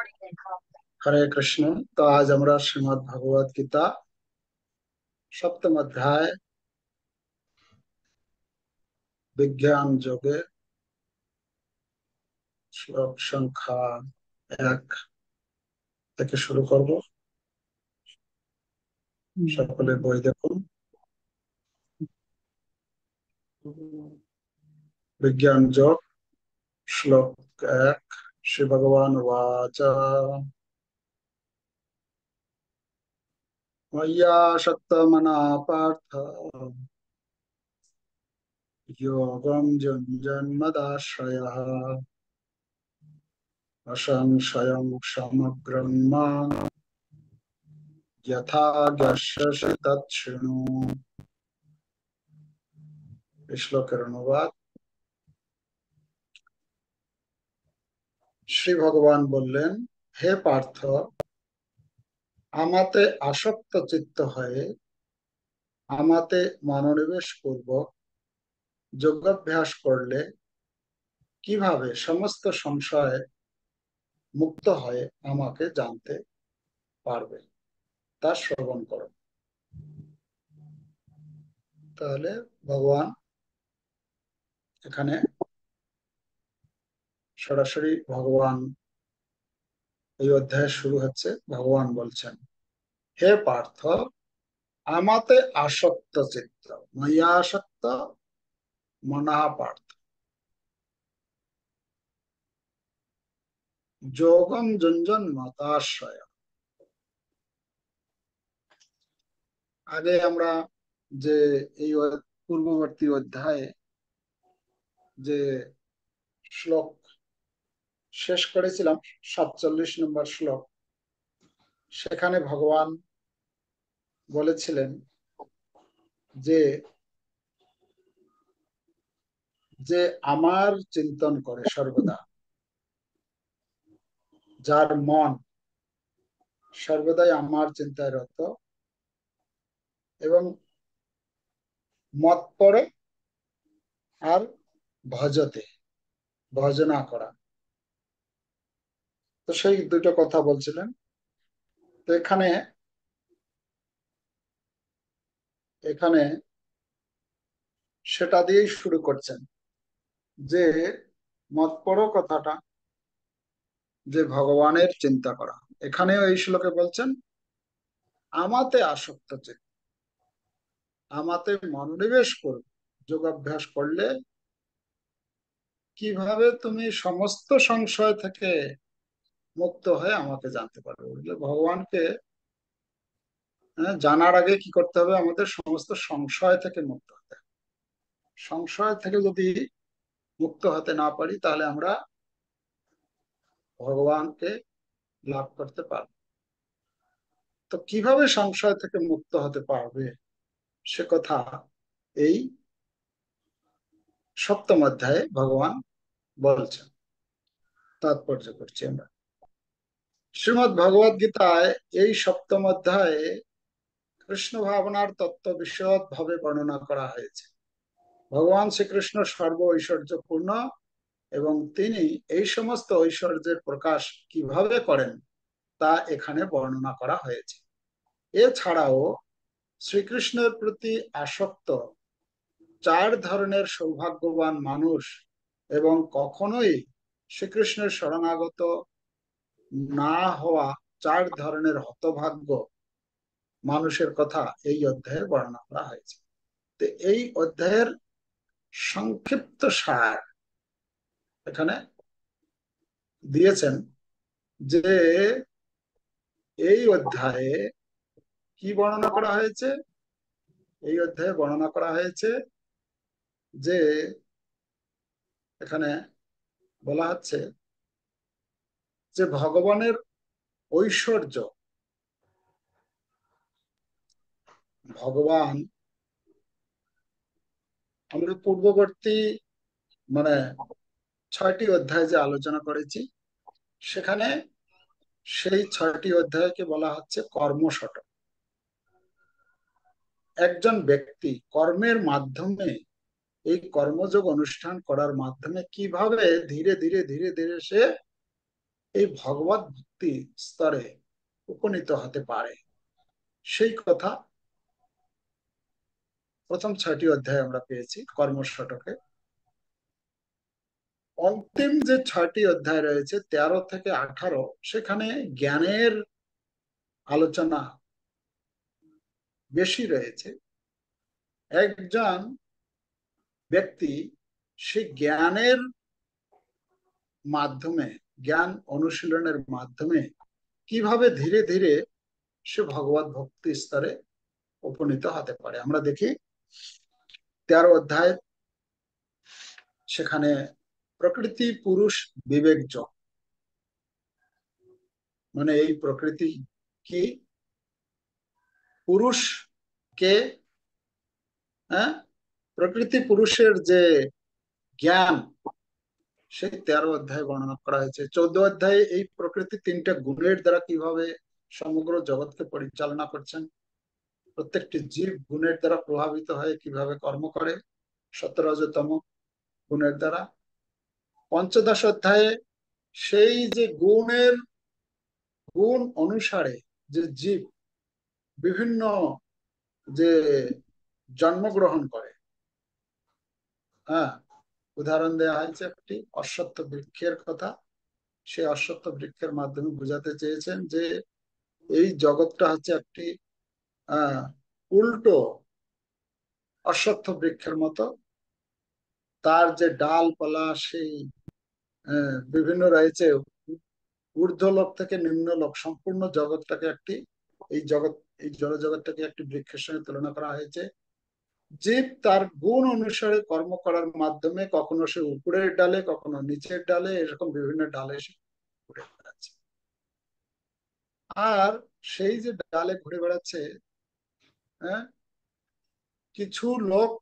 हरे कृष्ण। तो आज আমরা শ্রীমদ্ ভগবত গীতা সপ্তম অধ্যায় বিজ্ঞান যোগে শ্লোক সংখ্যা 1 থেকে শুরু করব। সকলে বই দেখুন। বিজ্ঞান যোগ শ্লোক 1। শ্রী ভগবান উবাচ ময়্যাসক্তমনা পার্থ যোগং যুঞ্জন্মদাশ্রয়ः অসংশয়ং সমগ্রং মাং যথা জ্ঞাস্যসি তচ্ছৃণু। এই শ্লোকের অনুবাদ। শ্রী ভগবান বললেন, হে পার্থ, আমাতে আসক্ত চিত্ত হয়ে আমাতে মনোনিবেশ পূর্বক যোগাভ্যাস করলে কিভাবে সমস্ত সংশয় মুক্ত হয়ে আমাকে জানতে পারবে, তা শ্রবণ করো। তাহলে ভগবান এখানে সরাসরি ভগবান এই অধ্যায় শুরু হচ্ছে। ভগবান বলছেন, হে পার্থ, আমাতে আসক্ত চিত্ত, ময়্যাসক্ত মনঃ পার্থ, যোগম যুঞ্জন মতাশ্রয়। আগে আমরা যে এই পূর্ববর্তী অধ্যায়ে যে শ্লোক শেষ করেছিলাম, 47 নম্বর শ্লোক, সেখানে ভগবান বলেছিলেন যে যে আমার চিন্তন করে সর্বদা, যার মন সর্বদাই আমার চিন্তায় রত এবং মৎপরে আর ভজতে, ভজনা করা, তো সেই দুটো কথা বলছিলেন। তো এখানে এখানে সেটা দিয়েই শুরু করছেন যে মৎপর কথাটা, যে ভগবানের চিন্তা করা। এখানেও এই শ্লোকে বলছেন আমাতে আসক্ত চিত্ত, আমাতে মনোনিবেশ করবে, যোগাভ্যাস করলে কিভাবে তুমি সমস্ত সংশয় থেকে মুক্ত হয়ে আমাকে জানতে পারবে। বুঝলে, ভগবানকে জানার আগে কি করতে হবে, আমাদের সমস্ত সংশয় থেকে মুক্ত হতে হবে। সংশয় থেকে যদি মুক্ত হতে না পারি, তাহলে আমরা ভগবানকে লাভ করতে পারবো। তো কিভাবে সংশয় থেকে মুক্ত হতে পারবে সে কথা এই সপ্তম অধ্যায়ে ভগবান বলছেন। তাৎপর্য করছি আমরা। শ্রীমদ্ ভগবদ গীতায় এই সপ্তম অধ্যায়ে কৃষ্ণ ভাবনার তত্ত্ব বিশদ ভাবে বর্ণনা করা হয়েছে। ভগবান শ্রীকৃষ্ণ সর্ব ঐশ্বর্যপূর্ণ এবং তিনি এই সমস্ত ঐশ্বর্যের প্রকাশ কিভাবে করেন তা এখানে বর্ণনা করা হয়েছে। এছাড়াও শ্রীকৃষ্ণের প্রতি আসক্ত 4 ধরনের সৌভাগ্যবান মানুষ এবং কখনোই শ্রীকৃষ্ণের শরণাগত না হওয়া 4 ধরনের হতভাগ্য মানুষের কথা এই অধ্যায়ে বর্ণনা করা হয়েছে। তো এই অধ্যায়ের সংক্ষিপ্ত সার এখানে দিয়েছেন যে এই অধ্যায়ে কি বর্ণনা করা হয়েছে। এই অধ্যায়ে বর্ণনা করা হয়েছে যে এখানে বলা হচ্ছে যে ভগবানের ঐশ্বর্য, ভগবান, আমরা পূর্ববর্তী মানে 6টি অধ্যায় যে আলোচনা করেছি, সেখানে সেই 6টি অধ্যায়কে বলা হচ্ছে কর্মশট। একজন ব্যক্তি কর্মের মাধ্যমে, এই কর্মযোগ অনুষ্ঠান করার মাধ্যমে কিভাবে ধীরে ধীরে ধীরে ধীরে সে এই ভগবত ভক্তি স্তরে উপনীত হতে পারে, সেই কথা প্রথম 6টি অধ্যায়ে আমরা পেয়েছি কর্মশতকে। অন্তিম যে 6টি অধ্যায় রয়েছে 13 থেকে 18, সেখানে জ্ঞানের আলোচনা বেশি রয়েছে। একজন ব্যক্তি সে জ্ঞানের মাধ্যমে, জ্ঞান অনুশীলনের মাধ্যমে কিভাবে ধীরে ধীরে সে ভগবত ভক্তি স্তরে উপনীত হতে পারে। আমরা দেখি 13 অধ্যায়, সেখানে প্রকৃতি পুরুষ বিবেক যোগ, মানে এই প্রকৃতি কি, পুরুষ কে, হ্যাঁ, প্রকৃতি পুরুষের যে জ্ঞান, সেই 13 অধ্যায়ে বর্ণনা করা হয়েছে। 14 অধ্যায়ে এই প্রকৃতি 3টা গুণের দ্বারা কিভাবে সমগ্র জগৎকে পরিচালনা করছেন, প্রত্যেকটি জীব গুণের দ্বারা প্রভাবিত হয়ে কিভাবে কর্ম করে, সত্যরজতম গুণের দ্বারা। পঞ্চদশ অধ্যায়ে সেই যে গুণ অনুসারে যে জীব বিভিন্ন যে জন্মগ্রহণ করে, হ্যাঁ, উদাহরণ দেওয়া হয়েছে একটি অশ্বত্থ বৃক্ষের কথা। সেই অশ্বত্থ বৃক্ষের মাধ্যমে বোঝাতে চেয়েছেন যে এই জগৎটা হচ্ছে একটি উল্টো অশ্বত্থ বৃক্ষের মতো। তার যে ডালপালা সেই বিভিন্ন রয়েছে, ঊর্ধ্বলোক থেকে নিম্নলোক সম্পূর্ণ জগৎটাকে একটি, এই জগৎ, এই জড়জগৎটাকে একটি বৃক্ষের সঙ্গে তুলনা করা হয়েছে। জীব তার গুণ অনুসারে কর্ম করার মাধ্যমে কখনো সে উপরের ডালে, কখনো নিচের ডালে, এরকম বিভিন্ন ডালে সে ঘুরে বেড়াচ্ছে। আর সেই যে ডালে ঘুরে বেড়াচ্ছে, হ্যাঁ, কিছু লোক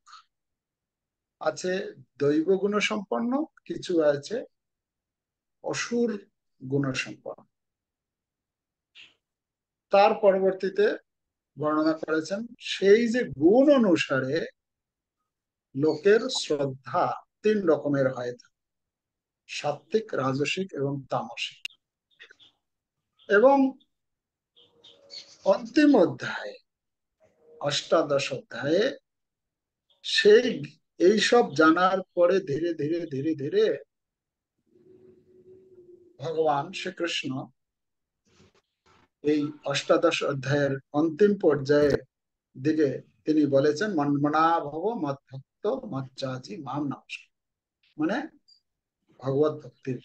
আছে দৈব গুণ সম্পন্ন, কিছু আছে অসুর গুণ সম্পন্ন। তার পরবর্তীতে বর্ণনা করেছেন সেই যে গুণ অনুসারে লোকের শ্রদ্ধা 3 রকমের হয়ে থাকে, সাত্ত্বিক, রাজসিক এবং তামসিক। এবং অন্তিম অধ্যায়ে, অষ্টাদশ অধ্যায়ে, সেই এইসব জানার পরে ধীরে ধীরে ধীরে ধীরে ভগবান শ্রীকৃষ্ণ এই অষ্টাদশ অধ্যায়ের অন্তিম পর্যায়ে দিকে তিনি বলেছেন, মন্মনা ভব মত ভক্ত মজ্জাজি মাম নমস্কার, মানে ভগবত ভক্তির,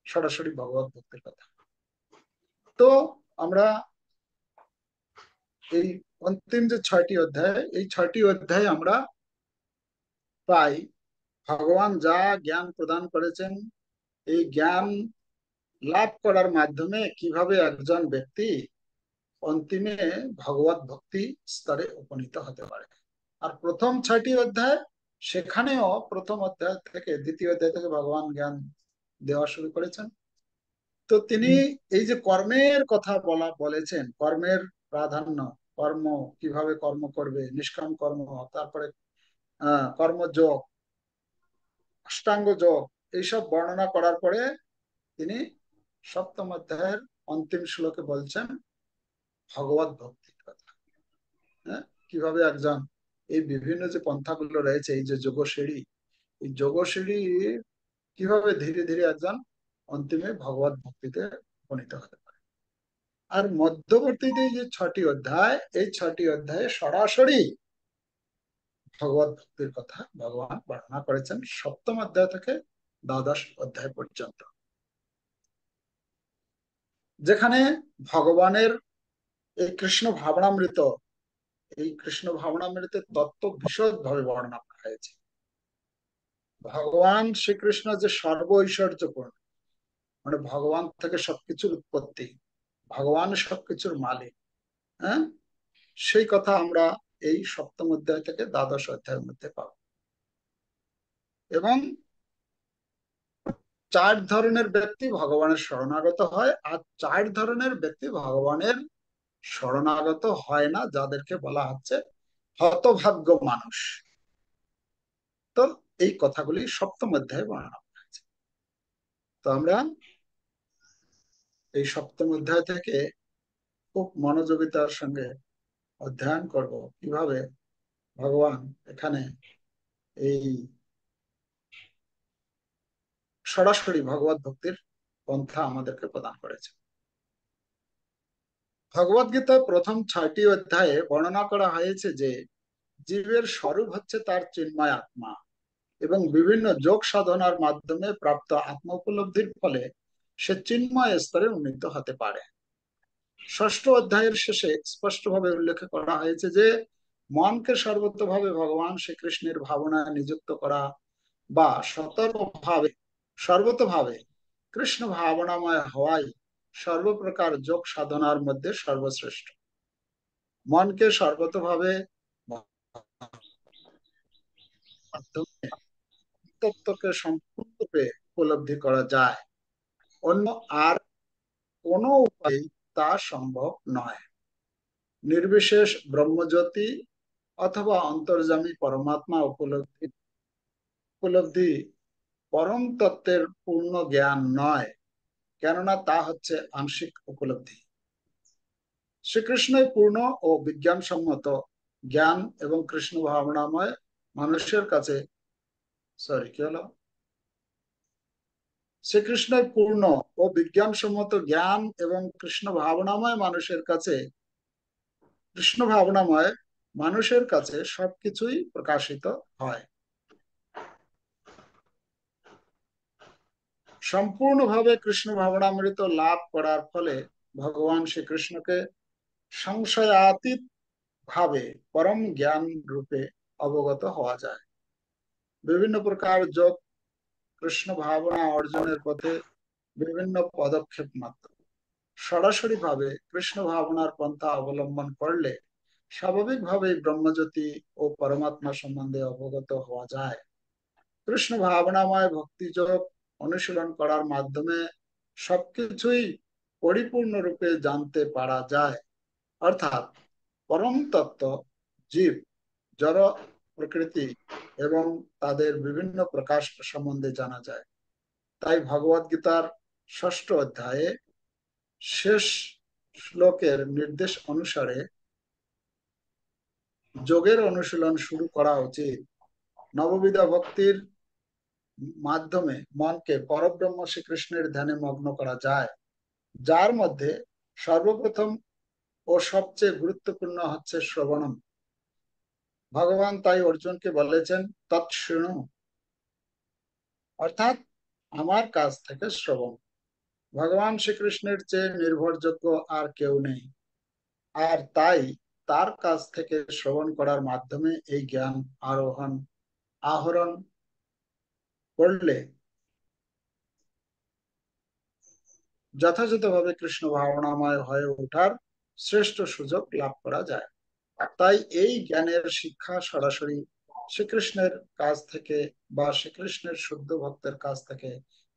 সরাসরি ভগবত ভক্তির কথা। তো আমরা এই অন্তিম যে 6টি অধ্যায়, এই 6টি অধ্যায়ে আমরা পাই ভগবান যা জ্ঞান প্রদান করেছেন, এই জ্ঞান লাভ করার মাধ্যমে কিভাবে একজন ব্যক্তি অন্তিমে ভগবত ভক্তি স্তরে উপনীত হতে পারে। আর প্রথম 6টি অধ্যায়, সেখানেও প্রথম অধ্যায় থেকে দ্বিতীয় অধ্যায় থেকে ভগবান জ্ঞান দেওয়া শুরু করেছেন। তো তিনি এই যে কর্মের কথা বলেছেন, কর্মের প্রাধান্য, কর্ম কিভাবে কর্ম করবে, নিষ্কাম কর্ম, তারপরে কর্মযোগ, অষ্টাঙ্গ যোগ, এইসব বর্ণনা করার পরে তিনি সপ্তম অধ্যায়ের অন্তিম শ্লোকে বলছেন ভগবত ভক্তির কথা। হ্যাঁ, কিভাবে একজন এই বিভিন্ন যে পন্থাগুলো রয়েছে, এই যে যোগশিড়ি, এই যোগশিড়ি কিভাবে ধীরে ধীরে একজন অন্তিমে ভগবত ভক্তিতে উপনীত হতে পারে। আর মধ্যবর্তীতে যে 6টি অধ্যায়, এই 6টি অধ্যায়ে সরাসরি ভগবত ভক্তির কথা ভগবান বর্ণনা করেছেন, সপ্তম অধ্যায় থেকে দ্বাদশ অধ্যায় পর্যন্ত, যেখানে ভগবানের এই কৃষ্ণ ভাবনামৃত, এই কৃষ্ণ ভাবনামৃতের তত্ত্ব বিশদ ভাবে বর্ণনা করা হয়েছে। ভগবান শ্রীকৃষ্ণ যে সর্ব ঐশ্বর্যপূর্ণ, মানে ভগবান থেকে সবকিছুর উৎপত্তি, ভগবান সবকিছুর মালিক, হ্যাঁ, সেই কথা আমরা এই সপ্তম অধ্যায় থেকে দ্বাদশ অধ্যায়ের মধ্যে পাব। এবং 4 ধরনের ব্যক্তি ভগবানের শরণাগত হয়, আর 4 ধরনের ব্যক্তি ভগবানের শরণাগত হয় না, যাদেরকে বলা হচ্ছে হতভাগ্য মানুষ। তো এই কথাগুলি সপ্তম অধ্যায়ে বর্ণনা করা হয়েছে। তো আমরা এই সপ্তম অধ্যায় থেকে খুব মনোযোগিতার সঙ্গে অধ্যয়ন করব কিভাবে ভগবান এখানে এই সরাসরি ভগবত ভক্তির পন্থা আমাদেরকে প্রদান করেছে। ভগবত গীতার প্রথম 6টি অধ্যায়ে বর্ণনা করা হয়েছে যে জীবের স্বরূপ হচ্ছে তার চিন্ময় আত্মা এবং বিভিন্ন যোগ সাধনার মাধ্যমে প্রাপ্ত আত্ম উপলব্ধির ফলে সে চিন্ময় স্তরে উন্নীত হতে পারে। ষষ্ঠ অধ্যায়ের শেষে স্পষ্টভাবে উল্লেখ করা হয়েছে যে মনকে সর্বতভাবে ভগবান শ্রীকৃষ্ণের ভাবনায় নিযুক্ত করা বা সতর্কভাবে সর্বতভাবে কৃষ্ণ ভাবনাময় হওয়াই সর্বপ্রকার যোগ সাধনার মধ্যে সর্বশ্রেষ্ঠ। মনকে সর্বতভাবে মাধ্যমে তত্ত্বকে সম্পূর্ণরূপে উপলব্ধি করা যায়, অন্য আর কোনো উপায়ে তা সম্ভব নয়। নির্বিশেষ ব্রহ্মজ্যোতি অথবা অন্তর্যামী পরমাত্মা উপলব্ধি উপলব্ধি পরম তত্ত্বের পূর্ণ জ্ঞান নয়, কেননা তা হচ্ছে আংশিক উপলব্ধি। শ্রীকৃষ্ণের পূর্ণ ও বিজ্ঞানসম্মত জ্ঞান এবং কৃষ্ণ ভাবনাময় মানুষের কাছে কি হলো শ্রীকৃষ্ণের পূর্ণ ও বিজ্ঞানসম্মত জ্ঞান এবং কৃষ্ণ ভাবনাময় মানুষের কাছে সবকিছুই প্রকাশিত হয়। সম্পূর্ণভাবে কৃষ্ণ ভাবনামৃত লাভ করার ফলে ভগবান শ্রীকৃষ্ণকে সংশয়াতীত ভাবে পরম জ্ঞান রূপে অবগত হওয়া যায়। বিভিন্ন প্রকার যোগ কৃষ্ণ ভাবনা অর্জনের পথে বিভিন্ন পদক্ষেপ মাত্র। সরাসরি ভাবে কৃষ্ণ ভাবনার পন্থা অবলম্বন করলে স্বাভাবিকভাবেই ব্রহ্মজ্যোতি ও পরমাত্মা সম্বন্ধে অবগত হওয়া যায়। কৃষ্ণ ভাবনাময় ভক্তিযোগ অনুশীলন করার মাধ্যমে সবকিছুই পরিপূর্ণরূপে জানতে পারা যায়, অর্থাৎ পরম তত্ত্ব, জীব, জড় প্রকৃতি এবং তাদের বিভিন্ন প্রকাশ সম্বন্ধে জানা যায়। তাই ভগবত গীতার ষষ্ঠ অধ্যায়ে শেষ শ্লোকের নির্দেশ অনুসারে যোগের অনুশীলন শুরু করা উচিত। নববিধা ভক্তির মাধ্যমে মনকে পরব্রহ্ম শ্রীকৃষ্ণের ধ্যানে মগ্ন করা যায়, যার মধ্যে সর্বপ্রথম ও সবচেয়ে গুরুত্বপূর্ণ হচ্ছে শ্রবণম। ভগবান তাই অর্জুনকে বলেছেন তৎশৃণু, অর্থাৎ আমার কাছ থেকে শ্রবণ। ভগবান শ্রীকৃষ্ণের চেয়ে নির্ভরযোগ্য আর কেউ নেই, আর তাই তার কাছ থেকে শ্রবণ করার মাধ্যমে এই জ্ঞান আহরণ করলে যথাযথভাবে কৃষ্ণ ভাবনাময় হয়ে ওঠার শ্রেষ্ঠ সুযোগ লাভ করা যায়। তাই এই জ্ঞানের শিক্ষা সরাসরি শ্রীকৃষ্ণের কাছ থেকে বা শ্রীকৃষ্ণের শুদ্ধ ভক্তের কাছ থেকে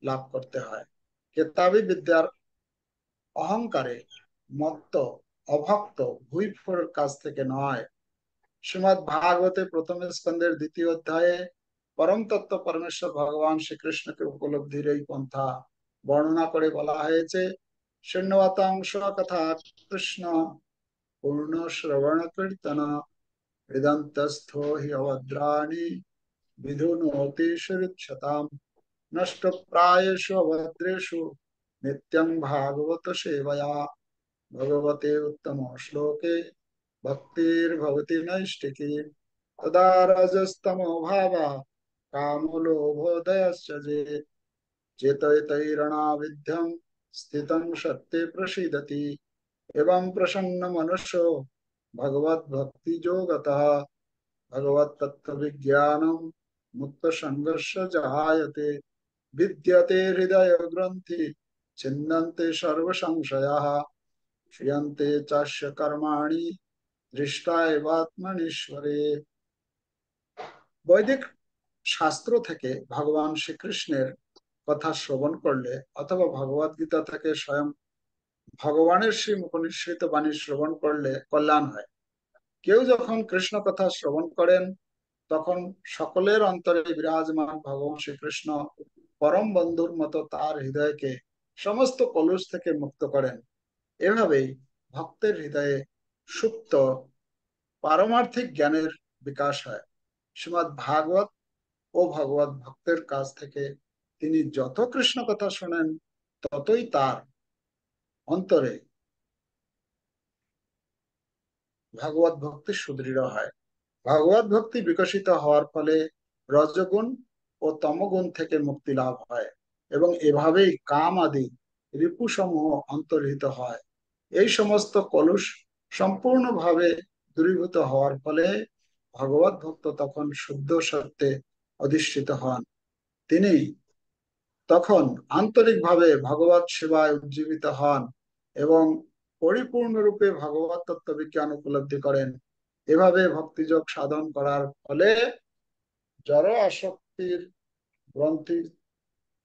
লাভ করতে হয়। কেতাবী বিদ্যার অহংকারে মত্ত অভক্ত ভুইফোর কাছ থেকে নয়। শ্রীমদ ভাগবতে প্রথম স্কন্ধের দ্বিতীয় অধ্যায়ে পরম তত্ত্ব পরমেশ্বর ভগবান শ্রীকৃষ্ণকে উপলব্ধির এই পন্থা বর্ণনা করে বলা হয়েছে, শূন্যতাংশ কথা কৃষ্ণ পূর্ণ শ্রবণ কীর্তন হৃদন্তস্থো হি অভদ্রাণি বিধুনোতি সুরক্ষতাম নষ্ট প্রায়েষু অভদ্রেষু নিত্যং ভাগবত সেবয়া ভগবতে উত্তম শ্লোকে ভক্তির্ভবতি নৈষ্ঠিকী তদা রজস্তমো ভাবা কামলোভोदयश्च যে चेतैतैरणाविध्यं स्थितं सत्ये प्रसीदति एवं प्रसन्न मनुष्यो भगवत भक्ति जोगतः भगवत तत्व विज्ञानम मुक्त संघर्ष जायते विद्यते हृदय ग्रंथि छिन्नन्ते सर्व संशयाः क्षीयन्ते चास्य कर्माणि दृष्टा एवात्मनीश्वरे। বৈদিক শাস্ত্র থেকে ভগবান শ্রীকৃষ্ণের কথা শ্রবণ করলে অথবা ভগবত গীতা থেকে স্বয়ং ভগবানের শ্রী মুখনিসৃত বাণী শ্রবণ করলে কল্যাণ হয়। কেউ যখন কৃষ্ণ কথা শ্রবণ করেন তখন সকলের অন্তরে বিরাজমান ভগবান শ্রীকৃষ্ণ পরম বন্ধুর মতো তার হৃদয়কে সমস্ত কলুষ থেকে মুক্ত করেন। এভাবেই ভক্তের হৃদয়ে সুপ্ত পারমার্থিক জ্ঞানের বিকাশ হয়। শ্রীমৎ ভাগবত ও ভগবত ভক্তের কাছ থেকে তিনি যত কৃষ্ণ কথা শোনেন, ততই তার অন্তরে ভাগবত ভক্তি সুদৃঢ় হয়। ভাগবত ভক্তি বিকশিত হওয়ার ফলে রজগুণ ও তমগুণ থেকে মুক্তি লাভ হয় এবং এভাবেই কাম আদি রিপুসমূহ অন্তর্হিত হয়। এই সমস্ত কলুষ সম্পূর্ণভাবে দূরীভূত হওয়ার ফলে ভগবত ভক্ত তখন শুদ্ধ সত্যে অধিষ্ঠিত হন। তিনি তখন আন্তরিকভাবে ভগবত সেবায় উজ্জীবিত হন এবং পরিপূর্ণরূপে ভগবত তত্ত্ব বিজ্ঞান উপলব্ধি করেন। এভাবে ভক্তিযোগ সাধন করার ফলে জড় আসক্তির গ্রন্থি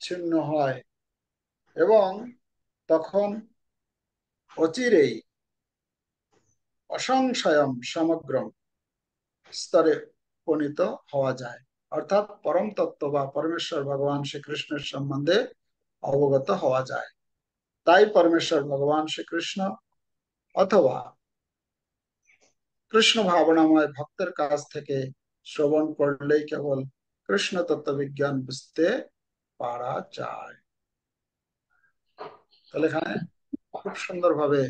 ছিন্ন হয় এবং তখন অচিরেই অসংশয়ম সমগ্রম স্তরে উপনীত হওয়া যায়, অর্থাৎ পরম তত্ত্ব বা পরমেশ্বর ভগবান শ্রীকৃষ্ণের সম্বন্ধে অবগত হওয়া যায়। তাই পরমেশ্বর ভগবান শ্রীকৃষ্ণ অথবা কৃষ্ণ ভাবনাময় ভক্তের কাছ থেকে শ্রবণ করলেই কেবল কৃষ্ণ তত্ত্ব বিজ্ঞান বুঝতে পারা যায়। তাহলে এখানে খুব সুন্দরভাবে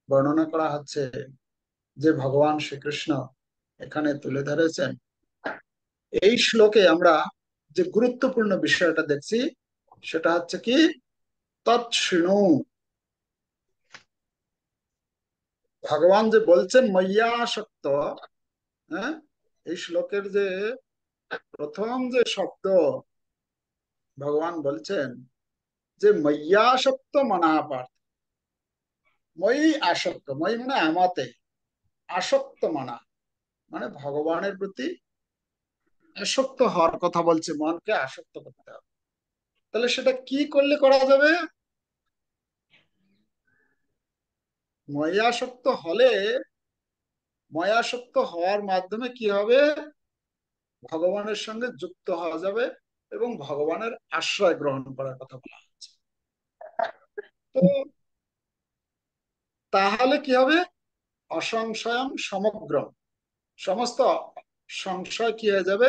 বর্ণনা করা হচ্ছে যে ভগবান শ্রীকৃষ্ণ এখানে তুলে ধরেছেন। এই শ্লোকে আমরা যে গুরুত্বপূর্ণ বিষয়টা দেখছি সেটা হচ্ছে কি, তৎশৃণু। ভগবান যে বলছেন ময়্যাসক্ত, হ্যাঁ, এই শ্লোকের যে প্রথম যে শব্দ ভগবান বলছেন যে ময়্যাসক্ত মনাপার্থ, মই আসক্ত, মই মানে আমাতে, আসক্ত মানা মানে ভগবানের প্রতি আসক্ত হওয়ার কথা বলছে, মনকে আসক্ত করতে হবে। তাহলে সেটা কি করলে করা যাবে? ময়াসক্ত হলে, ময়াসক্ত হওয়ার মাধ্যমে কি হবে? ভগবানের সঙ্গে যুক্ত হওয়া যাবে এবং ভগবানের আশ্রয় গ্রহণ করার কথা বলা হচ্ছে। তো তাহলে কি হবে? অসংশয়ম সমগ্র, সমস্ত সংশয় কি হয়ে যাবে?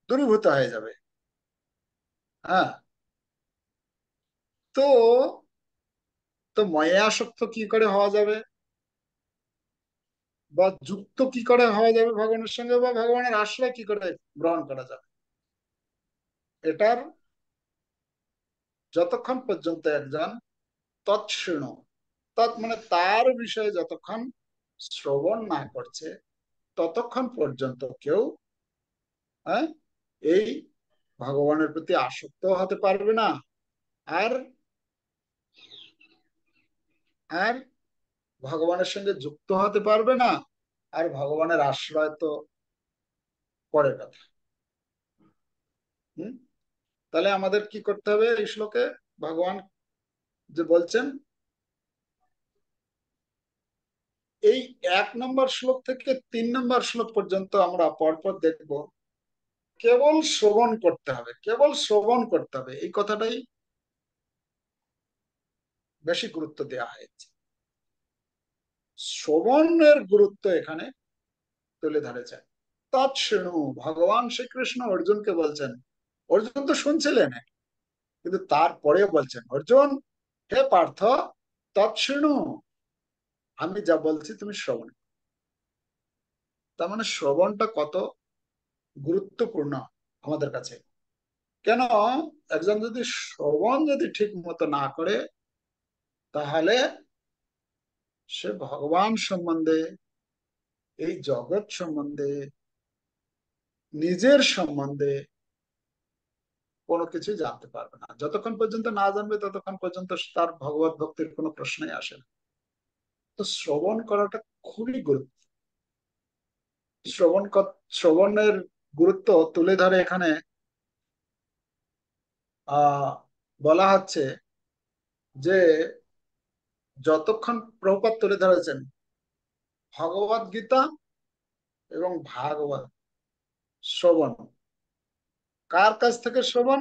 দূরীভূত হয়ে যাবে। হ্যাঁ, তো তো ময়াসক্ত কি করে হওয়া যাবে, বা যুক্ত কি করে হওয়া যাবে ভগবানের সঙ্গে, বা ভগবানের আশ্রয় কি করে গ্রহণ করা যাবে? এটার যতক্ষণ পর্যন্ত একজন তৎশৃণু, তৎ মানে তার বিষয়ে যতক্ষণ শ্রবণ না করছে, ততক্ষণ পর্যন্ত কেউ, হ্যাঁ, এই ভগবানের প্রতি আসক্ত হতে পারবে না। আর আর ভগবানের সঙ্গে যুক্ত হতে পারবে না। আর ভগবানের আশ্রয় তো পরের কথা। হম, তাহলে আমাদের কি করতে হবে? এই শ্লোকে ভগবান যে বলছেন, এই 1 নম্বর শ্লোক থেকে 3 নম্বর শ্লোক পর্যন্ত আমরা পরপর দেখব, কেবল শ্রবণ করতে হবে, কেবল শ্রবণ করতে হবে, এই কথাটাই বেশি গুরুত্ব দেওয়া হয়েছে। শ্রবণের গুরুত্ব এখানে তুলে ধরেছেন। তৎশৃণু, ভগবান শ্রীকৃষ্ণ অর্জুনকে বলছেন। অর্জুন তো শুনছিলেন, কিন্তু তারপরেও বলছেন, অর্জুন, হে পার্থ, তৎশৃণু, আমি যা বলছি তুমি শ্রবণ। তার মানে শ্রবণটা কত গুরুত্বপূর্ণ আমাদের কাছে। কেন? একজন যদি শ্রবণ যদি ঠিক মতো না করে, তাহলে সে ভগবান সম্বন্ধে, এই জগৎ সম্বন্ধে, নিজের সম্বন্ধে কোনো কিছু জানতে পারবে না। যতক্ষণ পর্যন্ত না জানবে, ততক্ষণ পর্যন্ত তার ভগবত ভক্তির কোনো প্রশ্নই আসে না। তো শ্রবণ করাটা খুবই গুরুত্ব। শ্রবণ শ্রবণের গুরুত্ব তুলে ধরে এখানে আহ বলা হচ্ছে যে, যতক্ষণ প্রভুপাদ তুলে ধরেছেন ভগবত গীতা এবং ভাগবত শ্রবণ, কার কাছ থেকে শ্রবণ?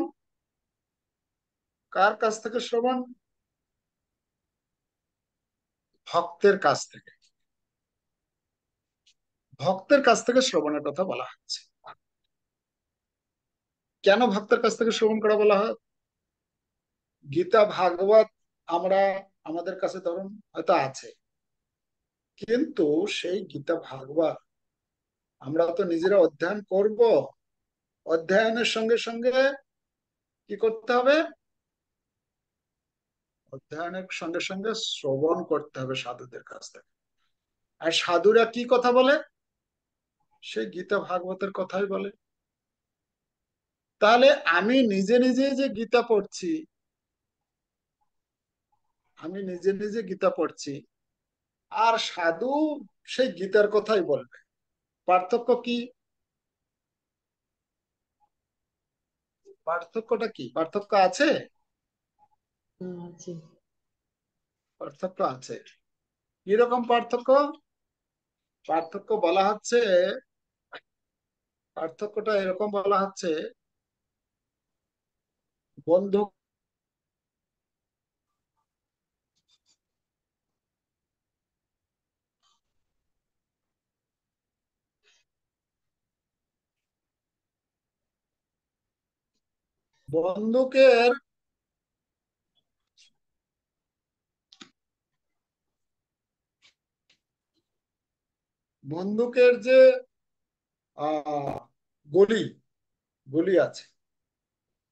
কার কাছ থেকে শ্রবণ? ভক্তের কাছ থেকে। ভক্তের কাছ থেকে শ্রবণের কথা বলা হচ্ছে। কেন ভক্তের কাছ থেকে শ্রবণ করা বলা হয়? গীতা ভাগবত আমরা আমাদের কাছে ধরুন হয়তো আছে, কিন্তু সেই গীতা ভাগবত আমরা তো নিজেরা অধ্যয়ন করব। অধ্যয়নের সঙ্গে সঙ্গে কি করতে হবে? অধ্যয়নের সঙ্গে সঙ্গে শ্রবণ করতে হবে সাধুদের কাছ থেকে। আর সাধুরা কি কথা বলে? সেই গীতা ভাগবতের কথাই বলে। তাহলে আমি নিজে নিজে যে গীতা পড়ছি, আমি নিজে নিজে গীতা পড়ছি, আর সাধু সেই গীতার কথাই বলবে। পার্থক্য কি? পার্থক্যটা কি? পার্থক্য আছে? জি। পার্থক্য আছে। কিরকম পার্থক্য? পার্থক্য বলা হচ্ছে, পার্থক্যটা এরকম বলা হচ্ছে, বন্ধু বন্দুকের বন্দুকের যে আহ গুলি, গুলি আছে।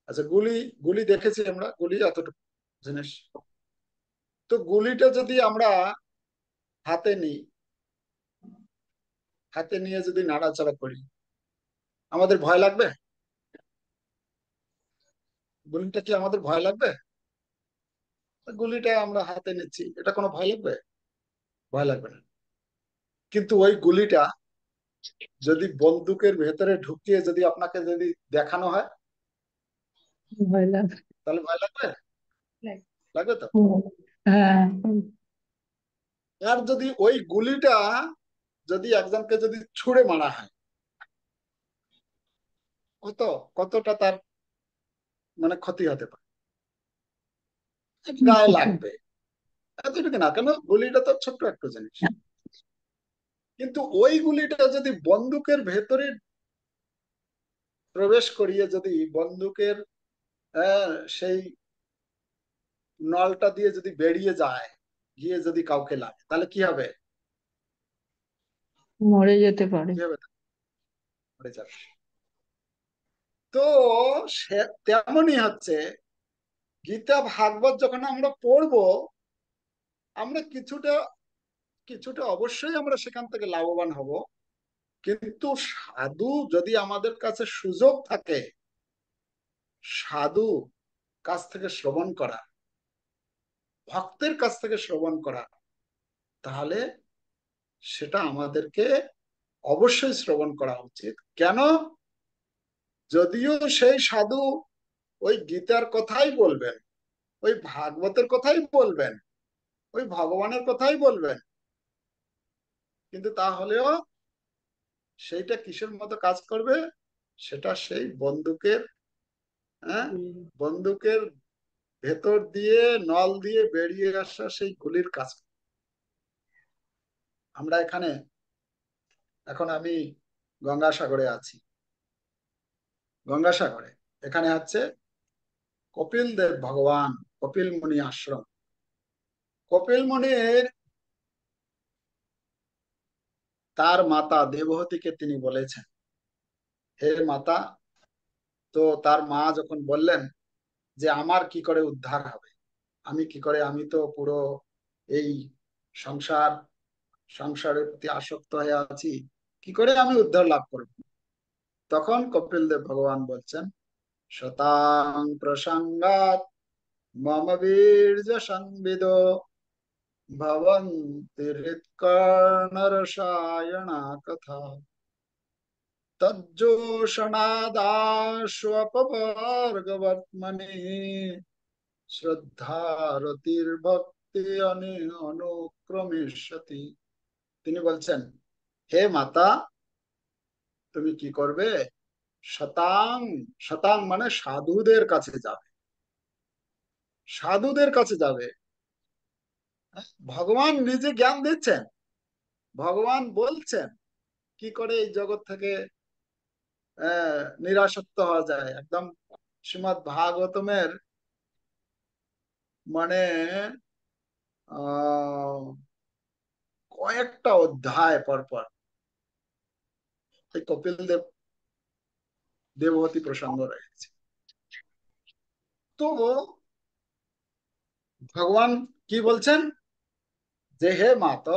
আচ্ছা, গুলি, গুলি দেখেছি আমরা, গুলি এতটুকু জিনিস। তো গুলিটা যদি আমরা হাতে নিই, হাতে নিয়ে যদি নাড়াচাড়া করি, আমাদের ভয় লাগবে? গুলিটা কি আমাদের ভয় লাগবে? গুলিটা আমরা হাতে নিচ্ছি, এটা কোনো ভয় লাগবে? ভয় লাগবে না। কিন্তু ওই গুলিটা যদি বন্দুকের ভেতরে ঢুকিয়ে যদি আপনাকে যদি দেখানো হয়, ভয় লাগে। তাহলে ভয় লাগবে? লাগবে তো। হ্যাঁ। আর যদি ওই গুলিটা যদি একজনকে যদি ছুঁড়ে মারা হয়, কত, কতটা তার মানে ক্ষতি হতে পারে, গায়ে লাগবে। এতটুকু না কেন, গুলিটা তো ছোট্ট একটা জিনিস, কিন্তু ওই গুলিটা যদি বন্দুকের ভেতরে প্রবেশ করিয়ে যদি বন্দুকের সেই নলটা দিয়ে যদি বেরিয়ে যায়, গিয়ে যদি কাউকে লাগে, তাহলে কি হবে? মরে যেতে পারে। কি হবে? মরে যাবে। তো সে তেমনই হচ্ছে, গীতা ভাগবত যখন আমরা পড়বো, আমরা কিছুটা কিছুটা অবশ্যই আমরা সেখান থেকে লাভবান হব। কিন্তু সাধু যদি আমাদের কাছে সুযোগ থাকে, সাধু কাছ থেকে শ্রবণ করা, ভক্তের কাছ থেকে শ্রবণ করা, তাহলে সেটা আমাদেরকে অবশ্যই শ্রবণ করা উচিত। কেন? যদিও সেই সাধু ওই গীতার কথাই বলবেন, ওই ভাগবতের কথাই বলবেন, ওই ভগবানের কথাই বলবেন, কিন্তু তাহলেও সেইটা কিসের মতো কাজ করবে? সেটা সেই বন্দুকের, হ্যাঁ, বন্দুকের ভেতর দিয়ে নল দিয়ে বেরিয়ে আসা সেই গুলির কাজ। আমরা এখানে, এখন আমি গঙ্গাসাগরে আছি। গঙ্গাসাগরে এখানে আছে কপিল দেব ভগবান, কপিল মুনি আশ্রম। কপিল মুনির তার মাতা দেবহূতিকে তিনি বলেছেন, হে মাতা, তো তার মা যখন বললেন যে আমার কি করে উদ্ধার হবে, আমি কি করে, আমি তো পুরো এই সংসার, সংসারের প্রতি আসক্ত হয়ে আছি, কি করে আমি উদ্ধার লাভ করব? তখন কপিল দেব ভগবান বলছেন, শতাং প্রসঙ্গাত মম বীর্য সংবিদো ভবন্তি হৃৎকর্ণরসায়না কথা তজ্জোষণাদাস্বপবর্গবর্ত্মনি শ্রদ্ধারতির ভক্তি অনুক্রমিষ্যতি। তিনি বলছেন, হে মাতা, তুমি কি করবে? শতাং, শতাং মানে সাধুদের কাছে যাবে। সাধুদের কাছে যাবে। ভগবান নিজে জ্ঞান দিচ্ছেন, ভগবান বলছেন কি করে এই জগৎ থেকে নিরাসক্ত হওয়া যায়। একদম শ্রীমৎ ভাগবতমের মানে আহ কয়েকটা অধ্যায় পর পর এই কপিল দেব দেবহূতি প্রসঙ্গ রয়েছে। তো ভগবান কি বলছেন, যে হে মাত,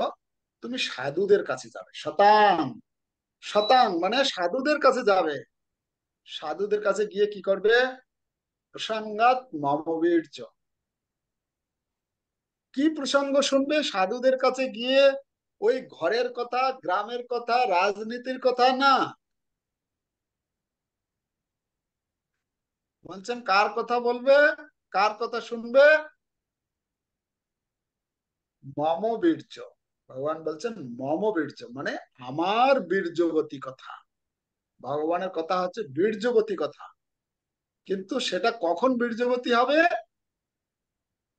তুমি সাধুদের কাছে যাবে। শতাং, শতাং মানে সাধুদের কাছে যাবে। সাধুদের কাছে গিয়ে কি করবে, প্রসঙ্গাত মমবীর্য, কি প্রসঙ্গ শুনবে সাধুদের কাছে গিয়ে? ওই ঘরের কথা, গ্রামের কথা, রাজনীতির কথা না। বলছেন কার কথা বলবে, কার কথা শুনবে? মম বীর্য। ভগবান বলছেন মম বীর্য মানে আমার বীর্যবতী কথা। ভগবানের কথা হচ্ছে বীর্যবতী কথা। কিন্তু সেটা কখন বীর্যবতী হবে,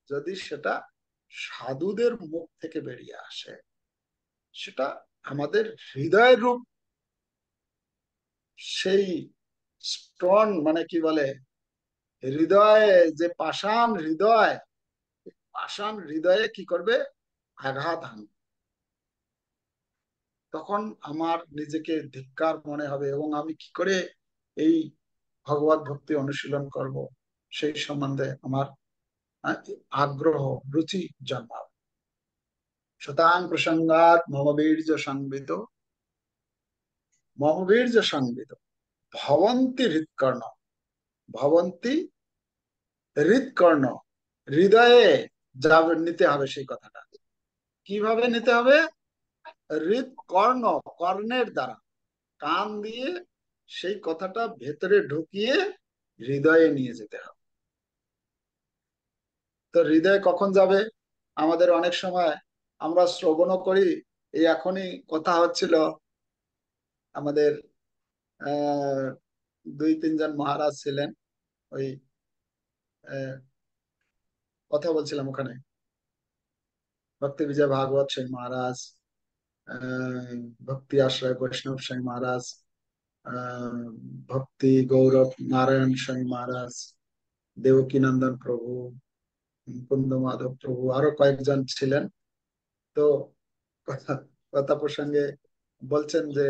যদি সেটা সাধুদের মুখ থেকে বেরিয়ে আসে। সেটা আমাদের হৃদয়ের রূপ, সেই স্টোন মানে কি বলে, হৃদয়ে যে পাষাণ হৃদয়, পাষাণ হৃদয়ে কি করবে, আঘাত হানবে। তখন আমার নিজেকে ধিক্কার মনে হবে এবং আমি কি করে এই ভগবত ভক্তি অনুশীলন করব, সেই সম্বন্ধে আমার আগ্রহ, রুচি জন্মাবে। শতাং প্রসঙ্গাত মম বীর্য সংবিত, মম বীর্য সংবিত ভবন্তি হৃৎকর্ণ, ভবন্তি হৃৎকর্ণ, হৃদয়ে যাবে, নিতে হবে সেই কথাটা। কিভাবে নিতে হবে, হৃৎকর্ণ, কর্ণের দ্বারা, কান দিয়ে সেই কথাটা ভেতরে ঢুকিয়ে হৃদয়ে নিয়ে যেতে হবে। তো হৃদয়ে কখন যাবে, আমাদের অনেক সময় আমরা শ্রবণও করি। এই এখনই কথা হচ্ছিল, আমাদের আহ দুই তিনজন মহারাজ ছিলেন, ওই আহ, কথা বলছিলাম ওখানে, ভক্তি বিজয় ভাগবত সিং মহারাজ, আহ, ভক্তি আশ্রয় বৈষ্ণব সিং মহারাজ, আহ, ভক্তি গৌরব নারায়ণ সিং মহারাজ, দেবকীনন্দন প্রভু, কুন্দ মাধব প্রভু, আরো কয়েকজন ছিলেন। তো কথা কথা প্রসঙ্গে বলছেন যে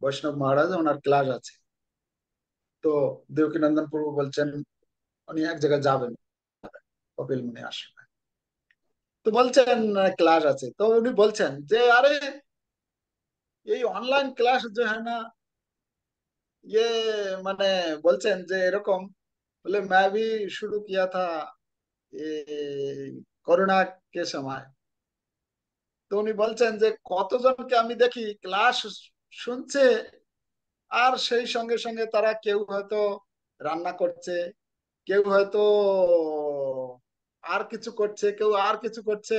বৈষ্ণব মহারাজ ওনার ক্লাস আছে। তো দেবকীনন্দন প্রভু বলছেন উনি এক জায়গায় যাবেন, কপিল মুনি আসবে। তো বলছেন ক্লাস আছে। তো উনি বলছেন যে আরে এই অনলাइन ক্লাस जो है ना, ये মানে বলছেন যে এরকম, বলে मैं भी शुरू किया था ये করোনা के समय। তো উনি বলছেন যে কতজনকে আমি দেখি ক্লাস শুনছে, আর সেই সঙ্গে সঙ্গে তারা কেউ হয়তো রান্না করছে, কেউ হয়তো আর কিছু করছে, কেউ আর কিছু করছে।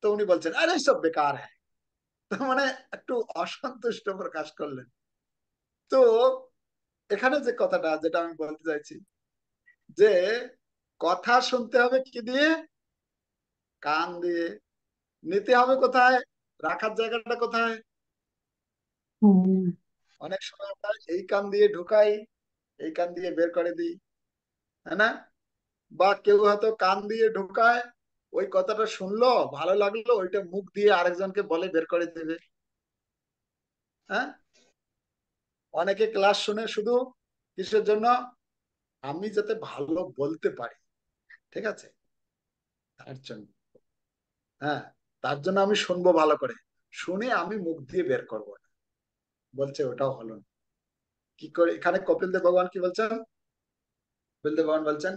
তো উনি বলছেন আরে সব বেকার হ্যাঁ। তো মানে একটু অসন্তুষ্ট প্রকাশ করলেন। তো এখানে যে কথাটা যেটা আমি বলতে চাইছি, যে কথা শুনতে হবে কি দিয়ে, কান দিয়ে। নিতে হবে কোথায়, রাখার জায়গাটা কোথায়? হুম। অনেক সময় আমরা এই কান দিয়ে ঢুকাই, এই কান দিয়ে বের করে দিই, তাই না? বা কেউ হয়তো কান দিয়ে ঢুকায়, ওই কথাটা শুনলো, ভালো লাগলো, ওইটা মুখ দিয়ে আরেকজনকে বলে বের করে দেবে। হ্যাঁ, অনেকে ক্লাস শুনে শুধু কিসের জন্য, আমি যাতে ভালো বলতে পারি, ঠিক আছে, তার জন্য। হ্যাঁ, তার জন্য আমি শুনবো ভালো করে, শুনে আমি মুখ দিয়ে বের করবো না। বলছে ওটাও হলো না। কি করে, এখানে কপিল দেব ভগবান কি বলছেন, কপিল দেব ভগবান বলছেন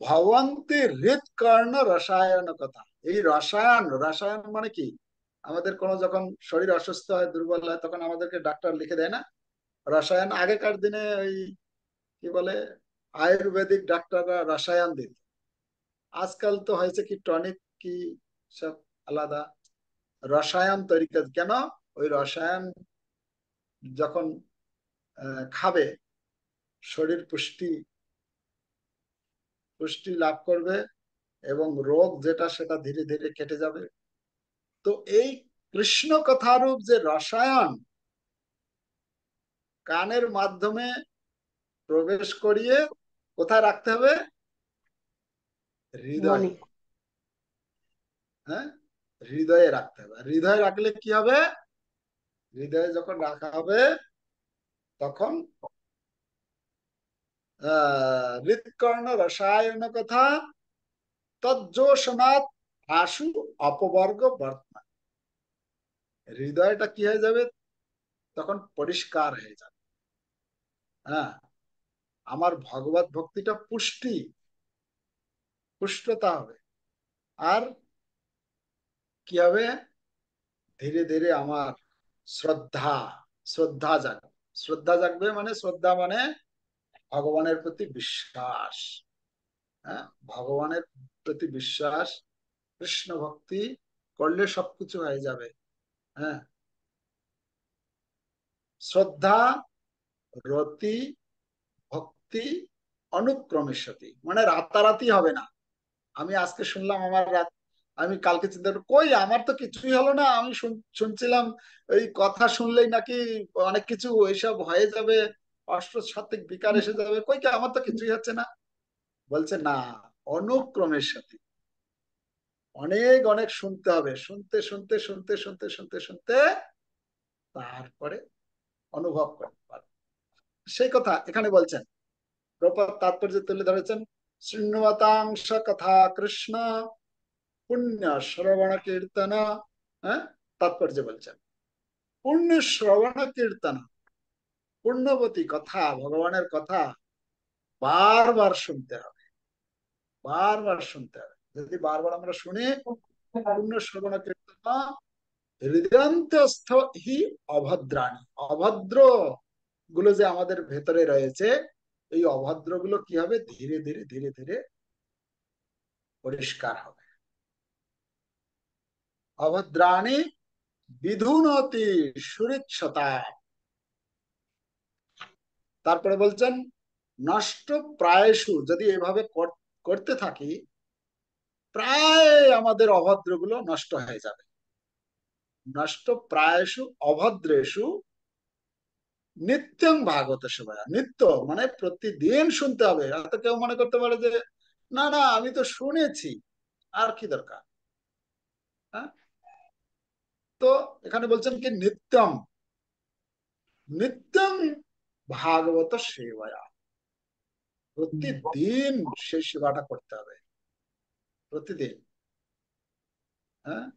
ভবন্তি হৃৎকর্ণ রসায়ন কথা। এই রসায়ন, রসায়ন মানে কি, আমাদের কোনো যখন শরীর অসুস্থ হয়, দুর্বল হয়, তখন আমাদেরকে ডাক্তার লিখে দেয় না রসায়ন। আগেকার দিনে ওই কি বলে, আয়ুর্বেদিক ডাক্তাররা রসায়ন দিত। আজকাল তো হয়েছে কি টনিক কি সব আলাদা রসায়ন তৈরি করে। কেন, ওই রসায়ন যখন খাবে, শরীর পুষ্টি পুষ্টি লাভ করবে, এবং রোগ যেটা সেটা ধীরে ধীরে কেটে যাবে। তো এই কৃষ্ণ কথারূপ যে রসায়ন কানের মাধ্যমে প্রবেশ করিয়ে কোথায় রাখতে হবে? মনে। হৃদয়ে। হ্যাঁ, হৃদয়ে রাখতে হবে। হৃদয়ে রাখলে কি হবে? হৃদয়ে যখন রাখা হবে তখন হৃৎকর্ণ রসায়ন কথা তজ্জোষণাৎ আশু অপবর্গ বর্তমান। হৃদয়টা কি হয়ে যাবে? তখন পরিষ্কার হয়ে যাবে। হ্যাঁ, আমার ভগবত ভক্তিটা পুষ্টতা হবে। আর কি হবে? ধীরে ধীরে আমার শ্রদ্ধা শ্রদ্ধা জাগবে। শ্রদ্ধা জাগবে মানে, শ্রদ্ধা মানে ভগবানের প্রতি বিশ্বাস। হ্যাঁ, ভগবানের প্রতি বিশ্বাস, কৃষ্ণ ভক্তি করলে সবকিছু হয়ে যাবে। হ্যাঁ, শ্রদ্ধা, রতি, ভক্তি, অনুক্রমেশতি, মানে রাতারাতি হবে না। আমি আজকে শুনলাম, আমার রাত, আমি কালকে চিন্তা করি, কই আমার তো কিছুই হলো না, আমি শুনছিলাম এই কথা শুনলেই নাকি অনেক কিছু এইসব হয়ে যাবে, অষ্টসাত্ত্বিক বিকার এসে যাবে, কই কি আমার তো কিছুই হচ্ছে না। বলছে না, অনুক্রমের সাথে অনেক অনেক শুনতে হবে, শুনতে শুনতে শুনতে শুনতে শুনতে শুনতে তারপরে অনুভব করতে পারবে। সেই কথা এখানে বলছেন, প্রপাত তাৎপর্য তুলে ধরেছেন। শৃণ্বতাংশ কথা কৃষ্ণ পুণ্য শ্রবণ কীর্তন। হ্যাঁ, তাৎপর্য বলছেন, পুণ্য শ্রবণ কীর্তন, পুণ্যবতী কথা, ভগবানের কথা বারবার শুনতে হবে, বারবার শুনতে হবে। যদি বারবার আমরা শুনি, পুণ্য শ্রবণ কীর্তন হৃদয়ন্তস্থ হি অভদ্রাণী, অভদ্র গুলো যে আমাদের ভেতরে রয়েছে, এই অভদ্র গুলো কি হবে? ধীরে ধীরে ধীরে ধীরে পরিষ্কার হবে। অভদ্রাণী বিধুনতি সুরিচ্ছতা। তারপরে বলছেন, নষ্ট প্রায়শু, যদি এভাবে করতে থাকি, প্রায় আমাদের অভদ্রগুলো নষ্ট হয়ে যাবে। নষ্ট প্রায়শু অভদ্রেশু নিত্যং ভাগবত সেবায়। নিত্য মানে প্রতিদিন শুনতে হবে। হয়তো কেউ মনে করতে পারে যে না না, আমি তো শুনেছি, আর কি দরকার। হ্যাঁ, তো এখানে বলছেন কি, নিত্যম, নিত্যং ভাগবত সেবায়া, প্রতিদিন সেই সেবাটা করতে হবে, প্রতিদিন। হ্যাঁ,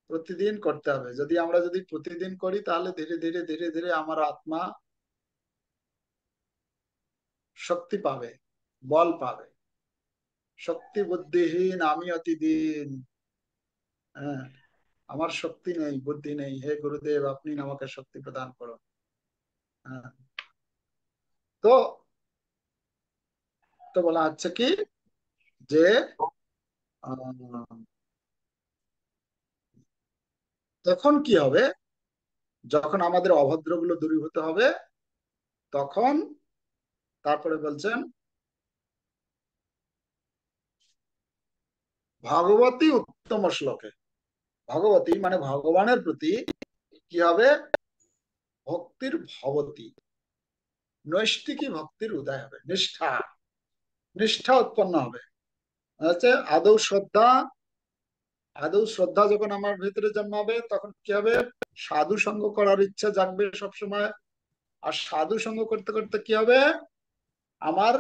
প্রতিদিন করতে হবে। যদি প্রতিদিন করি, তাহলে ধীরে ধীরে ধীরে ধীরে আমার আত্মা শক্তি পাবে, বল পাবে। শক্তি বুদ্ধিহীন আমি অতিদিন। হ্যাঁ, আমার শক্তি নেই, বুদ্ধি নেই, হে গুরুদেব আপনি আমাকে শক্তি প্রদান করুন। হ্যাঁ, তো তো বলা হচ্ছে কি, যে আহ, তখন কি হবে? যখন আমাদের অভদ্রগুলো দূরীভূত হবে, তখন তারপরে বলছেন, ভগবতী উত্তম শ্লোকে, ভগবতী মানে ভগবানের প্রতি কি হবে? ভক্তির ভবতী, নৈষ্ঠিকী ভক্তির উদয় হবে, নিষ্ঠা, নিষ্ঠা উৎপন্ন হবে। হচ্ছে আদৌ শ্রদ্ধা, আদৌ শ্রদ্ধা যখন আমার ভিতরে জন্মাবে, তখন কি হবে? সাধু সঙ্গ করার ইচ্ছা জাগবে সবসময়। আর সাধু সঙ্গ করতে করতে কি হবে? আমার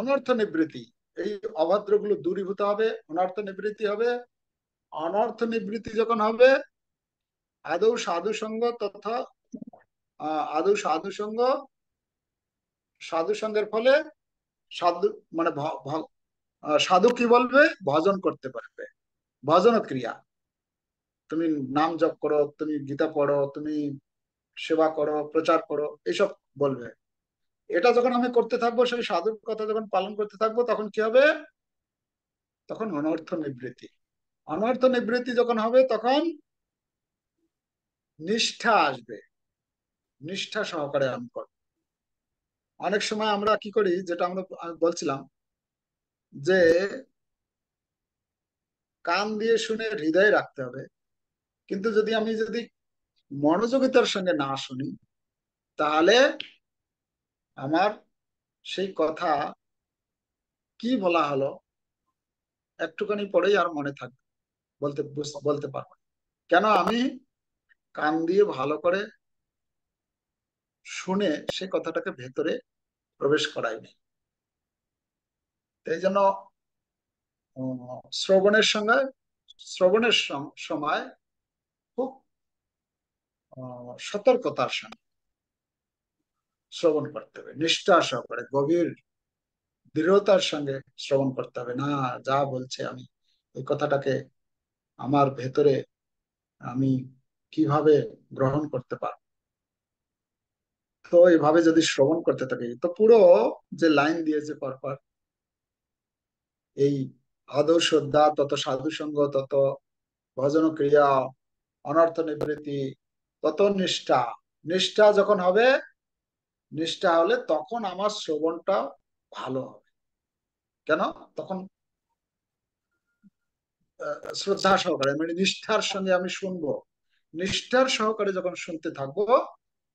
অনর্থ নিবৃত্তি, এই অভদ্রগুলো দূরীভূত হবে, অনর্থ নিবৃত্তি হবে। অনর্থ নিবৃত্তি যখন হবে, আদৌ সাধু সঙ্গ তথা আদৌ সাধু সঙ্গ, সাধু সঙ্গের ফলে সাধু মানে সাধু কি বলবে? ভজন করতে পারবে, ভজন ক্রিয়া। তুমি নাম জপ করো, তুমি গীতা পড়ো, তুমি সেবা করো, প্রচার করো, এইসব বলবে। এটা যখন আমি করতে থাকবো, সেই সাধুর কথা যখন পালন করতে থাকবো, তখন কি হবে? তখন অনর্থ নিবৃত্তি, অনর্থ নিবৃত্তি যখন হবে, তখন নিষ্ঠা আসবে, নিষ্ঠা সহকারে আমি করবো। অনেক সময় আমরা কি করি, যেটা আমি বলছিলাম, যে কান দিয়ে শুনে হৃদয়ে রাখতে হবে, কিন্তু যদি মনোযোগিতার সঙ্গে না শুনি, তাহলে আমার সেই কথা কি বলা হলো একটুখানি পরেই আর মনে থাকবে, বলতে পারবো না। কেন? আমি কান দিয়ে ভালো করে শুনে সে কথাটাকে ভেতরে প্রবেশ করাইনি। এই জন্য উম, শ্রবণের সঙ্গে শ্রবণের সময় খুব সতর্কতার সঙ্গে শ্রবণ করতে হবে, নিষ্ঠা সহকারে গভীর দৃঢ়তার সঙ্গে শ্রবণ করতে হবে। না, যা বলছে আমি এই কথাটাকে আমার ভেতরে আমি কিভাবে গ্রহণ করতে পারবো। তো এইভাবে যদি শ্রবণ করতে থাকি, তো পুরো যে লাইন দিয়েছে পরপর, এই আদৌ শ্রদ্ধা, তত সাধু সঙ্গ, তত ভজন ক্রিয়া, অনর্থ নিবৃত্তি, তত নিষ্ঠা। নিষ্ঠা যখন হবে, নিষ্ঠা হলে তখন আমার শ্রবণটা ভালো হবে। কেন? তখন শ্রদ্ধা সহকারে, মানে নিষ্ঠার সঙ্গে আমি শুনবো। নিষ্ঠার সহকারে যখন শুনতে থাকবো,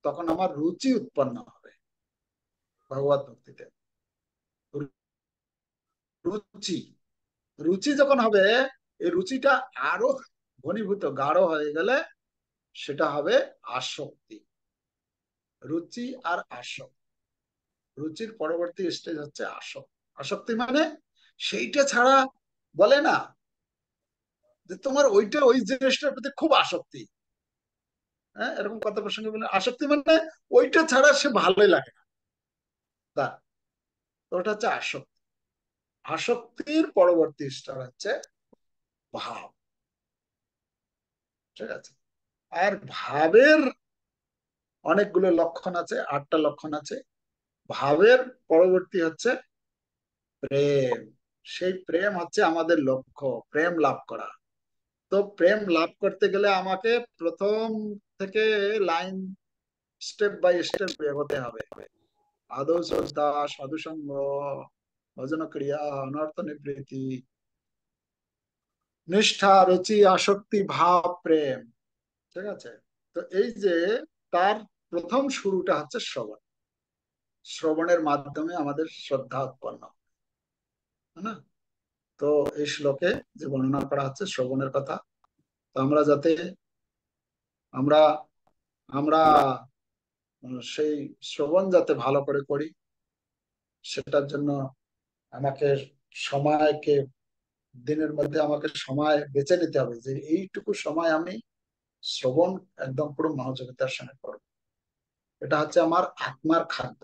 তখন আমার রুচি উৎপন্ন হবে ভগবত ভক্তিতে। রুচি, রুচি যখন হবে, এই রুচিটা আরো ঘনীভূত গাঢ় হয়ে গেলে সেটা হবে আসক্তি। রুচি আর আসক্তি, রুচির পরবর্তী স্টেজ হচ্ছে আসক্তি। আসক্তি মানে সেইটা ছাড়া, বলে না যে তোমার ওই জিনিসটার প্রতি খুব আসক্তি। হ্যাঁ, এরকম কথা প্রসঙ্গে বলে আসক্তি মানে ওইটা ছাড়া সে ভালোই লাগে না তার। তো ওটা হচ্ছে আসক্তি। আসক্তির পরবর্তী স্তর হচ্ছে ভাব। ঠিক আছে? আর ভাবের অনেকগুলো লক্ষণ আছে, 8টা লক্ষণ আছে। ভাবের পরবর্তী হচ্ছে প্রেম। সেই প্রেম হচ্ছে আমাদের লক্ষ্য, প্রেম লাভ করা। তো প্রেম লাভ করতে গেলে আমাকে প্রথম থেকে লাইন, স্টেপ বাই স্টেপ এগোতে হবে। আদৌ শ্রদ্ধা, সাধুসঙ্গ, ভজন ক্রিয়া, অনর্থ নিবৃত্তি, নিষ্ঠা, রুচি, আসক্তি, ভাব, প্রেম। ঠিক আছে? তো এই যে তার প্রথম শুরুটা হচ্ছে শ্রবণ। শ্রবণের মাধ্যমে আমাদের শ্রদ্ধা উৎপন্ন, তাই না? তো এই শ্লোকে যে বর্ণনা করা হচ্ছে শ্রবণের কথা, তো আমরা আমরা সেই শ্রবণ যাতে ভালো করে করি, সেটার জন্য আমাকে সময়কে, দিনের মধ্যে আমাকে সময় বেছে নিতে হবে যে এইটুকু সময় আমি শ্রবণ একদম পুরো মনোযোগিতার সঙ্গে করবো। এটা হচ্ছে আমার আত্মার খাদ্য।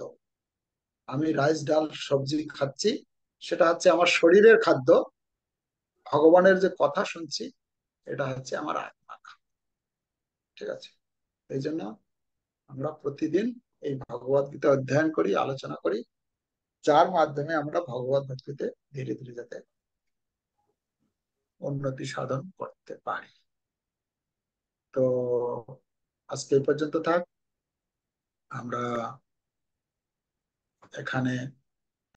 আমি রাইস ডাল সবজি খাচ্ছি, সেটা হচ্ছে আমার শরীরের খাদ্য। ভগবানের যে কথা শুনছি, এটা হচ্ছে আমার আত্মার খাদ্য। ঠিক আছে? এই জন্য আমরা প্রতিদিন এই ভগবত গীতা অধ্যয়ন করি, আলোচনা করি, যার মাধ্যমে আমরা ভগবত ভক্তিতে ধীরে ধীরে যাতে উন্নতি সাধন করতে পারি। তো আজকে এই পর্যন্ত থাক। আমরা এখানে